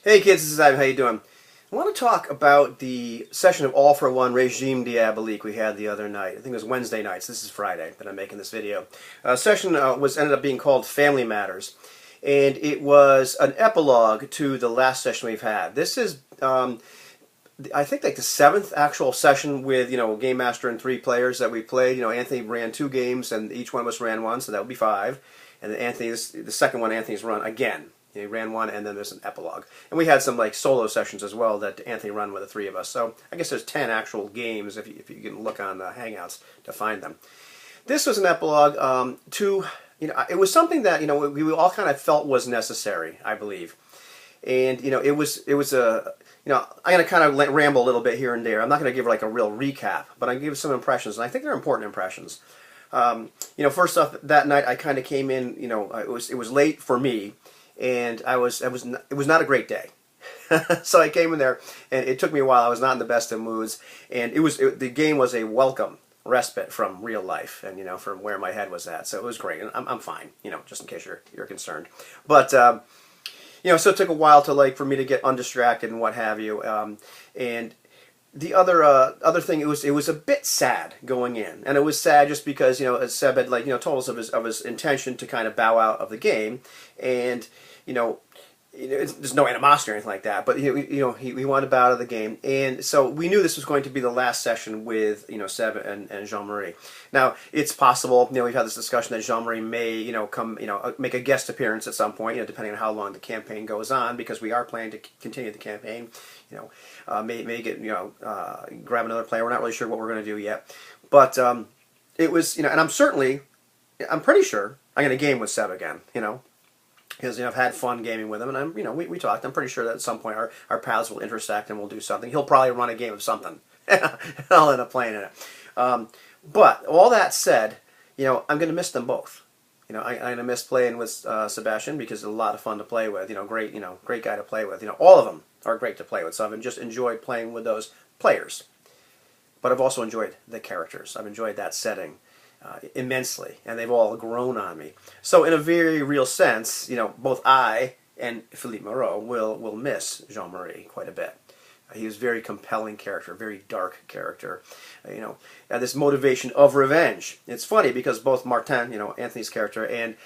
Hey kids, this is Ivan. How you doing? I want to talk about the session of All for One Regime Diabolique we had the other night. I think it was Wednesday nights. This is Friday that I'm making this video. Session was ended up being called Family Matters, and it was an epilogue to the last session we've had. This is, I think, like the seventh actual session with Game Master and 3 players that we played. Anthony ran 2 games, and each one of us ran one, so that would be 5. And then the second one, Anthony's run again. He ran one, and then there's an epilogue. And we had some like solo sessions as well that Anthony ran with the 3 of us. So I guess there's 10 actual games if you can look on the Hangouts to find them. This was an epilogue to, it was something that we all kind of felt was necessary, I believe. And it was a I'm going to kind of ramble a little bit here and there. I'm not going to give like a real recap, but I give some impressions, and I think they're important impressions. First off, that night I kind of came in. It was late for me. And it was not a great day. So I came in there, and it took me a while. I was not in the best of moods, and the game was a welcome respite from real life, and from where my head was at. So it was great, and I'm fine. Just in case you're concerned. But so it took a while for me to get undistracted and what have you. And the other thing, it was a bit sad going in, and it was sad just because as Seb had told us of his intention to kind of bow out of the game, and there's no animosity or anything like that, but he wanted to bow out of the game, and so we knew this was going to be the last session with Seb and Jean-Marie. Now it's possible we've had this discussion that Jean-Marie may come make a guest appearance at some point depending on how long the campaign goes on, because we are planning to continue the campaign. May get grab another player. We're not really sure what we're going to do yet, but it was and I'm pretty sure I'm going to game with Seb again. Because I've had fun gaming with him, and we talked. I'm pretty sure that at some point our paths will intersect and we'll do something. He'll probably run a game of something. I'll end up playing in it. But all that said, I'm going to miss them both. I'm going to miss playing with Sebastian, because it's a lot of fun to play with. Great guy to play with. All of them are great to play with. So I've just enjoyed playing with those players. But I've also enjoyed the characters. I've enjoyed that setting immensely, and they've all grown on me. So in a very real sense, both I and Philippe Moreau will miss Jean-Marie quite a bit. He was a very compelling character, very dark character. This motivation of revenge. It's funny because both Martin, Anthony's character, and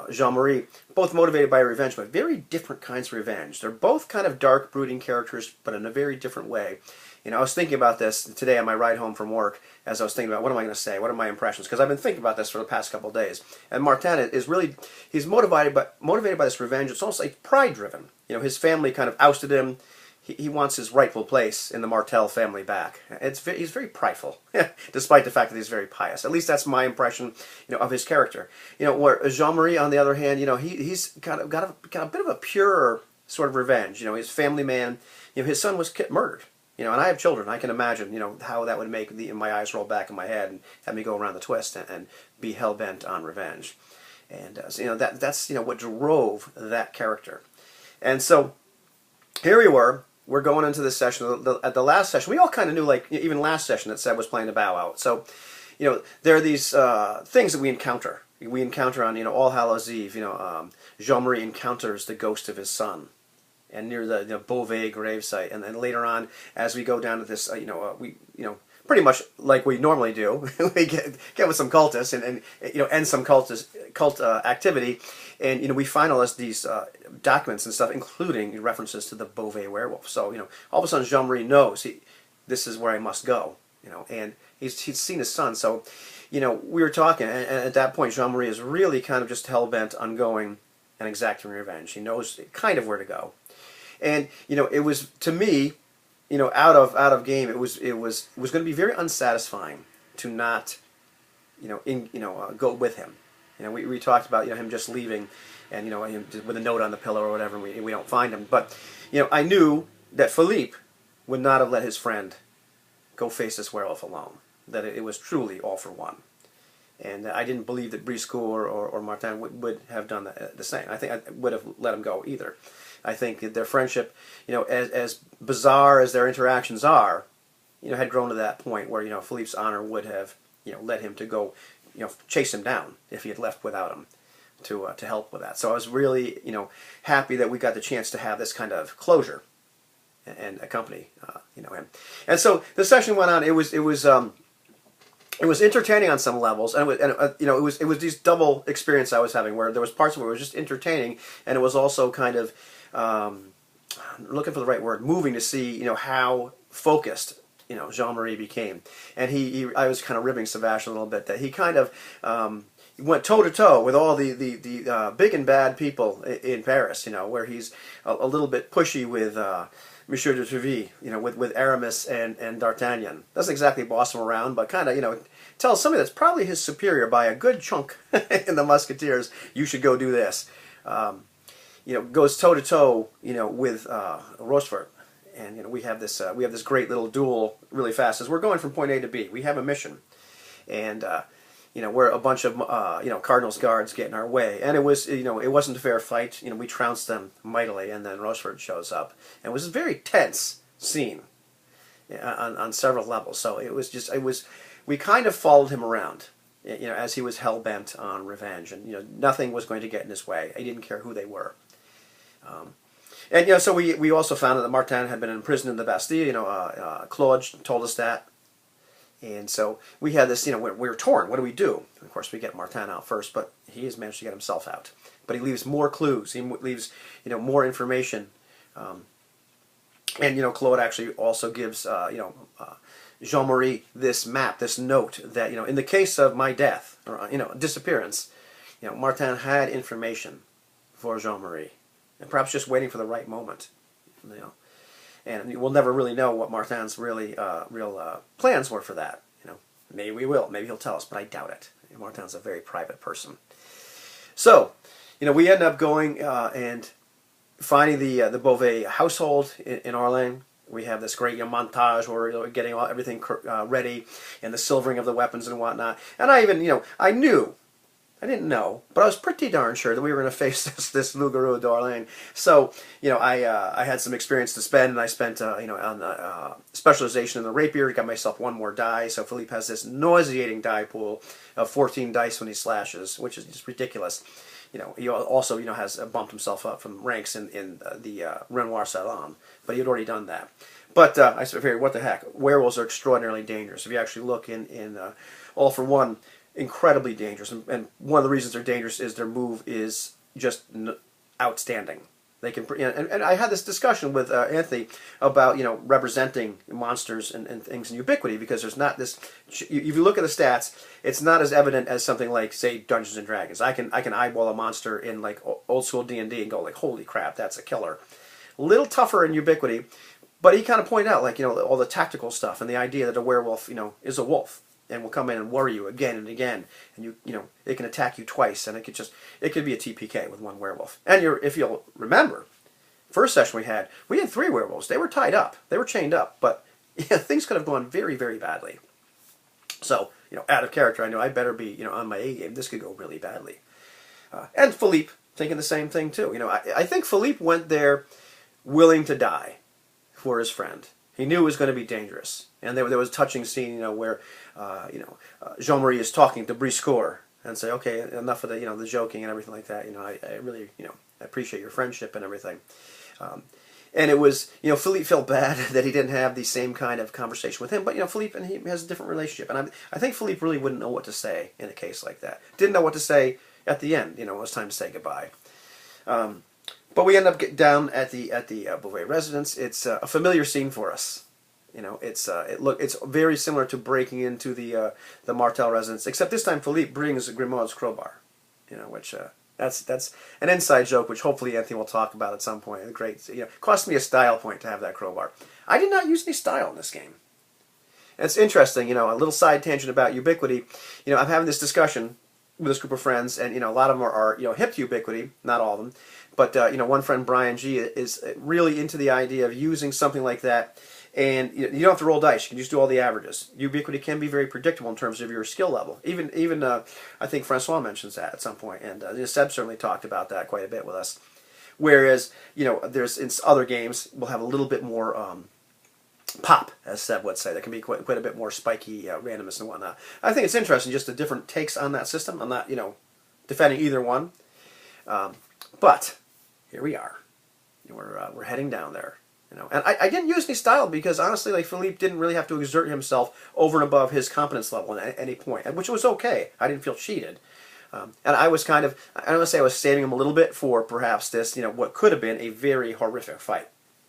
Jean-Marie, both motivated by revenge, but very different kinds of revenge. They're both kind of dark, brooding characters, but in a very different way. I was thinking about this today on my ride home from work, as I was thinking about what am I going to say, what are my impressions, because I've been thinking about this for the past couple of days. And Martin is really, he's motivated by this revenge. It's almost like pride-driven. His family kind of ousted him. He wants his rightful place in the Martel family back. He's very prideful, despite the fact that he's very pious. At least that's my impression, of his character. Where Jean-Marie, on the other hand, he's got a bit of a pure sort of revenge. His family man, his son was murdered. And I have children. I can imagine, how that would make my eyes roll back in my head and have me go around the twist and be hell bent on revenge. And that's what drove that character. And so here we were. We're going into this session. At the last session, we all kind of knew, even last session that Seb was playing the bow out. So, there are these things that we encounter. We encounter on, All Hallows Eve. Jean-Marie encounters the ghost of his son, and near the Beauvais gravesite, and then later on, as we go down to this, we pretty much like we normally do, we get with some cultists and end some cult activity, and we find all these documents and stuff, including references to the Beauvais werewolf. So all of a sudden Jean-Marie knows this is where I must go, and he's seen his son. So we were talking, and at that point Jean-Marie is really kind of just hell bent on going and exacting revenge. He knows kind of where to go. And it was, to me, out of game, it was going to be very unsatisfying to not, go with him. We talked about him just leaving, and him with a note on the pillow or whatever. And we don't find him, but I knew that Philippe would not have let his friend go face this werewolf alone. That it was truly all for one. And I didn't believe that Briscoe or Martin would have done the same. I think I would have let him go either. I think that their friendship, as bizarre as their interactions are, had grown to that point where, Philippe's honor would have, led him to go, chase him down if he had left without him. to help with that. So I was really, happy that we got the chance to have this kind of closure and accompany, him. And so the session went on. It was entertaining on some levels, and it was these double experience I was having, where there was parts of it were just entertaining, and it was also kind of looking for the right word, moving to see how focused Jean-Marie became. And I was kind of ribbing Sebastian a little bit that he kind of went toe to toe with all the big and bad people in Paris, where he's a little bit pushy with Monsieur de Treville, with Aramis and D'Artagnan. Doesn't exactly boss him around, but kind of, tells somebody that's probably his superior by a good chunk in the Musketeers, you should go do this. Goes toe to toe, with Rochefort. And we have this great little duel really fast as we're going from point A to B. We have a mission, and we're a bunch of Cardinal's guards get in our way, and it wasn't a fair fight. We trounced them mightily, and then Rochefort shows up, and it was a very tense scene on several levels. So we kind of followed him around, as he was hell bent on revenge, and nothing was going to get in his way. He didn't care who they were. And so we also found out that Martin had been imprisoned in the Bastille. Claude told us that, and so we had this. We were torn. What do we do? And of course, we get Martin out first, but he has managed to get himself out. But he leaves more clues. He leaves more information, and Claude actually also gives Jean-Marie this map, this note that in the case of my death or disappearance, Martin had information for Jean-Marie. And perhaps just waiting for the right moment, and we'll never really know what Martin's real plans were for that. Maybe we will. Maybe he'll tell us, but I doubt it. Martin's a very private person. So, we end up going and finding the Beauvais household in Orléans. We have this great montage where we're getting everything ready, and the silvering of the weapons and whatnot. And I even, I didn't know, but I was pretty darn sure that we were going to face this Loup-Garou d'Orléans. So, I had some experience to spend, and I spent, on specialization in the rapier, got myself one more die. So Philippe has this nauseating die pool of 14 dice when he slashes, which is just ridiculous. He also, has bumped himself up from ranks in the Renoir Salon, but he had already done that. But I figured, what the heck? Werewolves are extraordinarily dangerous. If you actually look in All for One, incredibly dangerous, and one of the reasons they're dangerous is their move is just outstanding. They can, and I had this discussion with Anthony about representing monsters and things in Ubiquity, because there's not this. If you look at the stats, it's not as evident as something like, say, Dungeons and Dragons. I can eyeball a monster in like old school D&D and go like, holy crap, that's a killer. A little tougher in Ubiquity, but he kind of pointed out all the tactical stuff and the idea that a werewolf is a wolf, and will come in and worry you again and again, and it can attack you twice, and it could be a TPK with one werewolf. And if you'll remember, first session we had 3 werewolves. They were tied up, they were chained up, but things could have gone very, very badly. So out of character, I know I better be on my A game. This could go really badly. And Philippe thinking the same thing too. I think Philippe went there willing to die for his friend. He knew it was going to be dangerous. And there was a touching scene, where Jean-Marie is talking to Briscourt and say, okay, enough of the joking and everything like that. I really, I appreciate your friendship and everything. And it was, Philippe felt bad that he didn't have the same kind of conversation with him. But, Philippe and he has a different relationship. And I think Philippe really wouldn't know what to say in a case like that. Didn't know what to say at the end. It was time to say goodbye. But we end up getting down at the Beauvais residence. It's a familiar scene for us. It's very similar to breaking into the Martel residence, except this time Philippe brings Grimaud's crowbar. Which that's an inside joke, which hopefully Anthony will talk about at some point. Great, cost me a style point to have that crowbar. I did not use any style in this game. And it's interesting, a little side tangent about Ubiquity. I'm having this discussion with this group of friends, and a lot of them are hip to Ubiquity, not all of them. But one friend, Brian G, is really into the idea of using something like that. And you don't have to roll dice. You can just do all the averages. Ubiquity can be very predictable in terms of your skill level. Even I think Francois mentions that at some point, and Seb certainly talked about that quite a bit with us. Whereas there's in other games we'll have a little bit more pop, as Seb would say. There can be quite a bit more spiky randomness and whatnot. I think it's interesting, just the different takes on that system. I'm not defending either one. But here we are. We're heading down there. And I didn't use any style because honestly, like Philippe didn't really have to exert himself over and above his competence level at any point, which was okay. I didn't feel cheated. And I was kind of, I don't want to say I was saving him a little bit for perhaps this, what could have been a very horrific fight.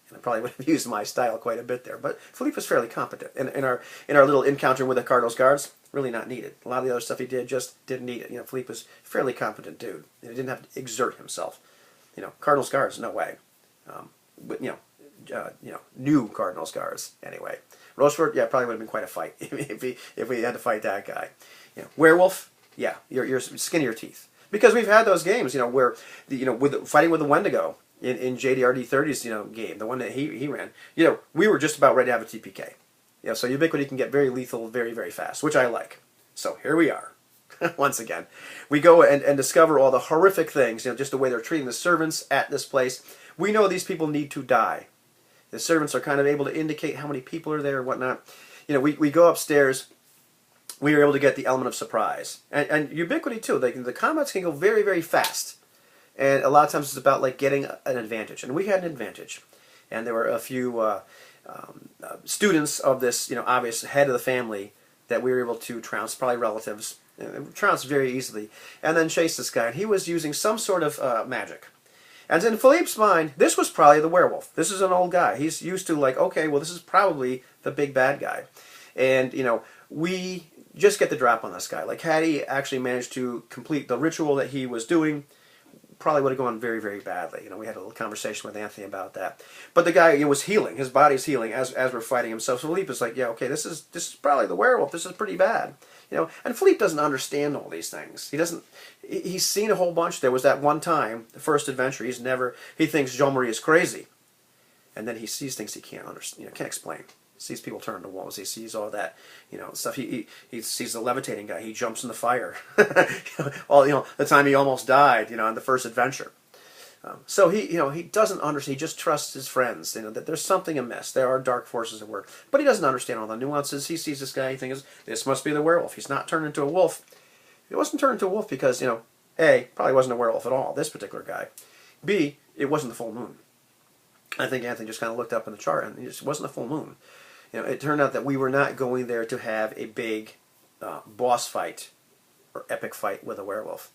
And I probably would have used my style quite a bit there. But Philippe was fairly competent. In our little encounter with the Cardinals guards, really not needed. A lot of the other stuff he did just didn't need it. Philippe was a fairly competent dude. He didn't have to exert himself. Cardinals guards, no way. But, new Cardinals guards anyway. Rochefort, yeah, probably would have been quite a fight if we had to fight that guy. Werewolf, yeah, you're skin of your teeth, because we've had those games, where fighting with the Wendigo in JDRD 30's game, the one that he ran, we were just about ready to have a TPK. So Ubiquity can get very lethal very, very fast, which I like. So here we are. Once again, we go and discover all the horrific things, just the way they're treating the servants at this place. We know these people need to die. The servants are kind of able to indicate how many people are there and whatnot. We go upstairs. We are able to get the element of surprise. And Ubiquity, too. The combats can go very, very fast. And a lot of times it's about like getting an advantage. And we had an advantage. And there were a few students of this, obvious head of the family that we were able to trounce, probably relatives. Trounce very easily. And then chase this guy. And he was using some sort of magic. And in Philippe's mind, this was probably the werewolf. This is an old guy. He's used to like, okay, well, this is probably the big bad guy. And, we just get the drop on this guy. Like, had he actually managed to complete the ritual that he was doing, probably would have gone very, very badly. We had a little conversation with Anthony about that. But the guy was healing. His body's healing as we're fighting him. So Philippe is like, yeah, okay, this is probably the werewolf. This is pretty bad. And Philippe doesn't understand all these things. He's seen a whole bunch. There was that one time, the first adventure, he thinks Jean-Marie is crazy. And then he sees things he can't understand, can't explain. He sees people turn into walls. He sees all that, stuff. He sees the levitating guy. He jumps in the fire. The time he almost died, in the first adventure. So he doesn't understand. He just trusts his friends. That there's something amiss. There are dark forces at work, but he doesn't understand all the nuances. He sees this guy. He thinks this must be the werewolf. He's not turned into a wolf. He wasn't turned into a wolf because A, probably wasn't a werewolf at all. This particular guy. B, it wasn't the full moon. I think Anthony just kind of looked up in the chart and it just wasn't a full moon. It turned out that we were not going there to have a big boss fight or epic fight with a werewolf.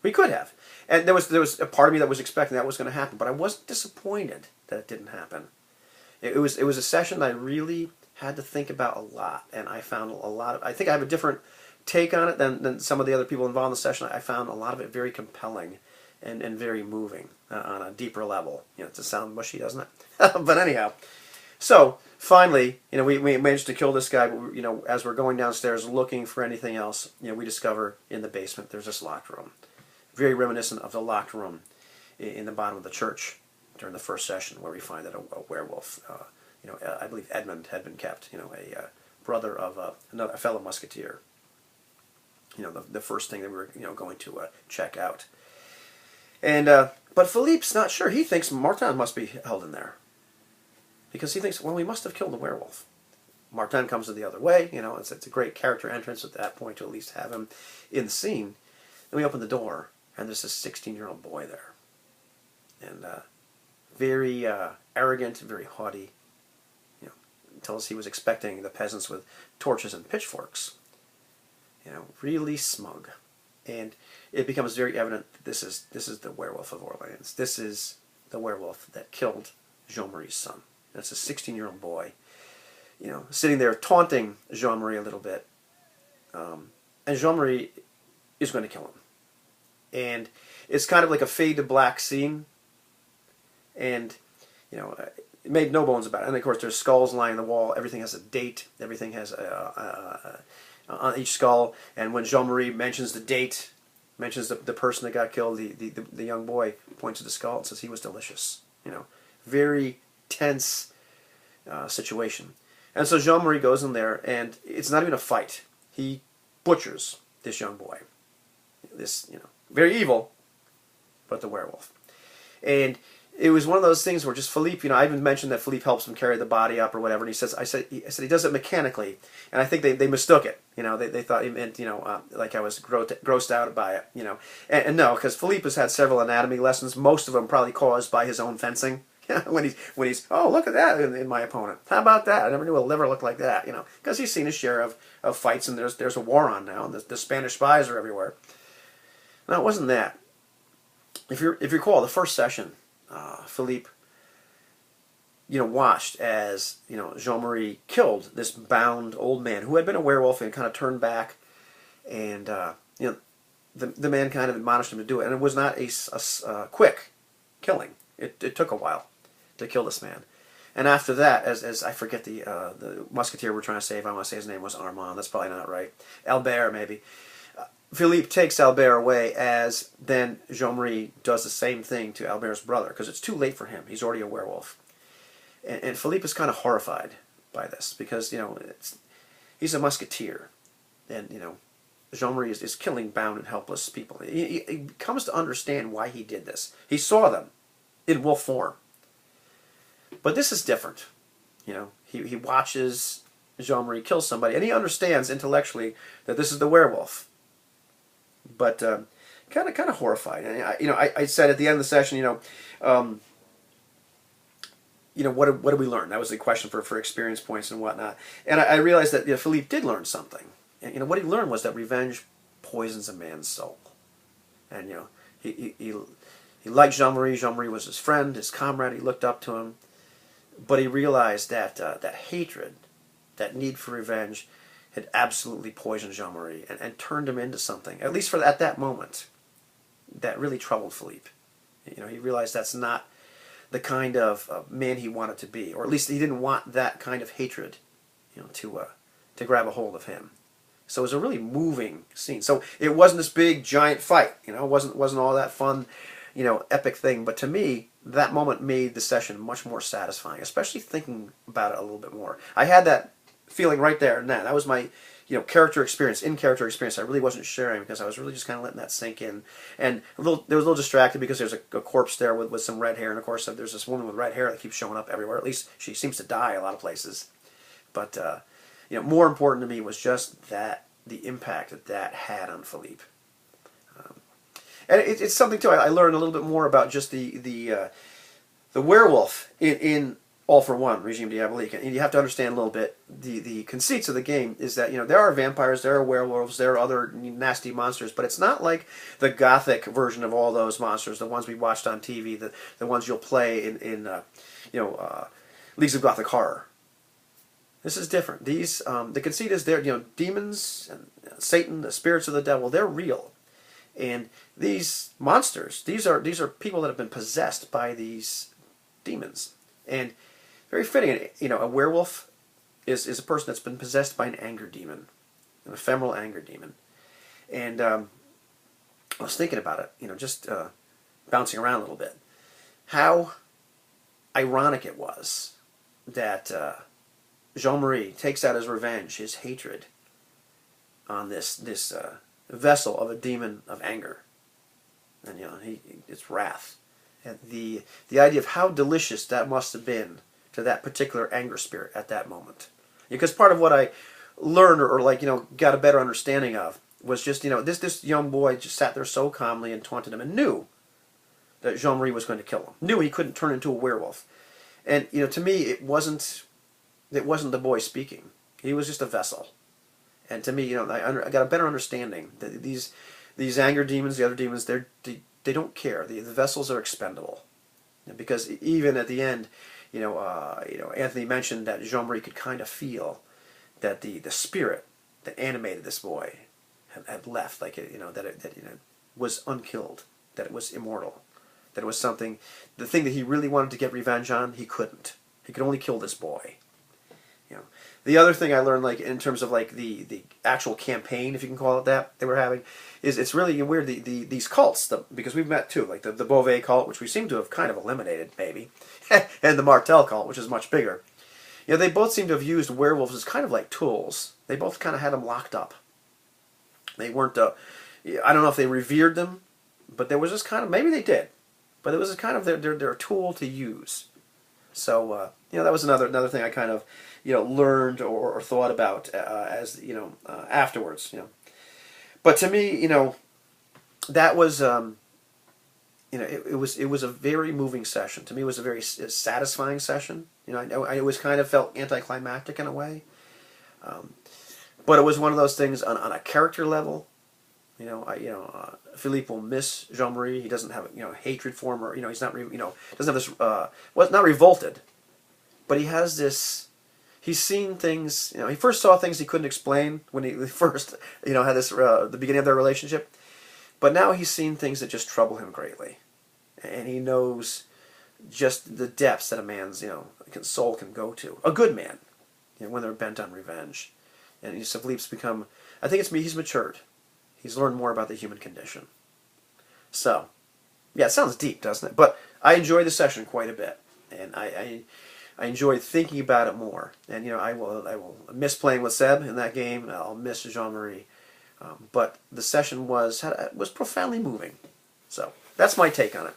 We could have. And there was a part of me that was expecting that was going to happen, but I wasn't disappointed that it didn't happen. It was a session that I really had to think about a lot, and I found a lot of, I think I have a different take on it than some of the other people involved in the session. I found a lot of it very compelling and very moving on a deeper level. It just sounds mushy, doesn't it? But anyhow, so finally, we managed to kill this guy, but, as we're going downstairs looking for anything else, we discover in the basement there's this locked room. Very reminiscent of the locked room in the bottom of the church during the first session, where we find that a werewolf, I believe Edmund had been kept, a brother of a fellow musketeer. The first thing that we were going to check out. And but Philippe's not sure. He thinks Martin must be held in there, because he thinks, well, we must have killed the werewolf. Martin comes the other way. It's a great character entrance at that point to at least have him in the scene. And we open the door, and there's this 16-year-old boy there. And very arrogant, very haughty. Tells us he was expecting the peasants with torches and pitchforks. Really smug. And it becomes very evident that this is the werewolf of Orleans. This is the werewolf that killed Jean-Marie's son. That's a 16-year-old boy, sitting there taunting Jean-Marie a little bit. And Jean-Marie is going to kill him. And it's kind of like a fade to black scene. And, it made no bones about it. And, of course, there's skulls lining the wall. Everything has a date. Everything has on each skull. And when Jean-Marie mentions the date, mentions the person that got killed, the young boy points to the skull and says he was delicious. Very tense situation. And so Jean-Marie goes in there, and it's not even a fight. He butchers this young boy. This, very evil, but the werewolf. And it was one of those things where just Philippe, I even mentioned that Philippe helps him carry the body up or whatever, and I said he does it mechanically, and I think they mistook it. They thought he meant, like I was grossed out by it, and no, because Philippe has had several anatomy lessons, most of them probably caused by his own fencing. when he's oh, look at that in my opponent. How about that? I never knew a liver looked like that. Because he's seen his share of fights, and there's a war on now, and the Spanish spies are everywhere. No, it wasn't that. If you recall, the first session, Philippe, watched as Jean-Marie killed this bound old man who had been a werewolf and kind of turned back, and the man kind of admonished him to do it, and it was not a quick killing. It took a while to kill this man. And after that, as I forget the musketeer we're trying to save, I want to say his name was Armand. That's probably not right. Albert, maybe. Philippe takes Albert away as then Jean-Marie does the same thing to Albert's brother, because it's too late for him. He's already a werewolf. And Philippe is kind of horrified by this, because, he's a musketeer. And, Jean-Marie is killing bound and helpless people. He comes to understand why he did this. He saw them in wolf form. But this is different. He watches Jean-Marie kill somebody, and he understands intellectually that this is the werewolf. But kind of horrified. And I said at the end of the session, what did we learn? That was the question for experience points and whatnot. And I realized that Philippe did learn something. And what he learned was that revenge poisons a man's soul. And he liked Jean-Marie. Jean-Marie was his friend, his comrade. He looked up to him. But he realized that that hatred, that need for revenge, had absolutely poisoned Jean-Marie and turned him into something, at least at that moment, that really troubled Philippe. He realized that's not the kind of man he wanted to be, or at least he didn't want that kind of hatred, to grab a hold of him. So it was a really moving scene. So it wasn't this big giant fight, it wasn't all that fun, epic thing. But to me, that moment made the session much more satisfying, especially thinking about it a little bit more. I had that feeling right there and then. That was my character experience, in-character experience. I really wasn't sharing because I was really just kind of letting that sink in. And there was a little distracted because there's a corpse there with some red hair, and of course there's this woman with red hair that keeps showing up everywhere. At least she seems to die a lot of places. But more important to me was just the impact that had on Philippe. And it's something too. I learned a little bit more about just the werewolf in All for One, Regime Diabolique. And you have to understand a little bit the conceits of the game is that there are vampires, there are werewolves, there are other nasty monsters, but it's not like the gothic version of all those monsters, the ones we watched on TV, the ones you'll play in Leagues of Gothic Horror. This is different. These the conceit is there. Demons and Satan, the spirits of the devil, they're real. And these monsters, these are people that have been possessed by these demons. And very fitting, a werewolf is a person that's been possessed by an anger demon, an ephemeral anger demon. And I was thinking about it, just bouncing around a little bit. How ironic it was that Jean-Marie takes out his revenge, his hatred, on this vessel of a demon of anger, and it's wrath, and the idea of how delicious that must have been to that particular anger spirit at that moment. Because part of what I learned or got a better understanding of was just this young boy just sat there so calmly and taunted him and knew that Jean-Marie was going to kill him, knew he couldn't turn into a werewolf, and to me it wasn't the boy speaking. He was just a vessel. And to me, I got a better understanding that these anger demons, the other demons, they don't care. The vessels are expendable, because even at the end, Anthony mentioned that Jean-Marie could kind of feel that the spirit that animated this boy had left, that it was unkilled, that it was immortal, that it was something, the thing that he really wanted to get revenge on, he couldn't. He could only kill this boy. The other thing I learned, in terms of the actual campaign, if you can call it that, they were having, is it's really weird. These cults, because we've met too, like the Beauvais cult, which we seem to have kind of eliminated, maybe, and the Martel cult, which is much bigger. They both seem to have used werewolves as kind of like tools. They both kind of had them locked up. They weren't. I don't know if they revered them, but there was this kind of, maybe they did, but it was a kind of their tool to use. So that was another thing I kind of learned or thought about as afterwards. But to me, that was it was a very moving session. To me, it was a very satisfying session. I always kind of felt anticlimactic in a way, but it was one of those things on a character level. Philippe will miss Jean-Marie. He doesn't have hatred for him, or he's not doesn't have this not revolted, but he has this. He's seen things. He first saw things he couldn't explain when he first had this the beginning of their relationship, but now he's seen things that just trouble him greatly, and he knows just the depths that a man's soul can go to. A good man, when they're bent on revenge, and Philippe's become. I think he's matured. He's learned more about the human condition. So, yeah, it sounds deep, doesn't it? But I enjoyed the session quite a bit, and I enjoyed thinking about it more. And I will miss playing with Seb in that game. I'll miss Jean-Marie, but the session was profoundly moving. So that's my take on it.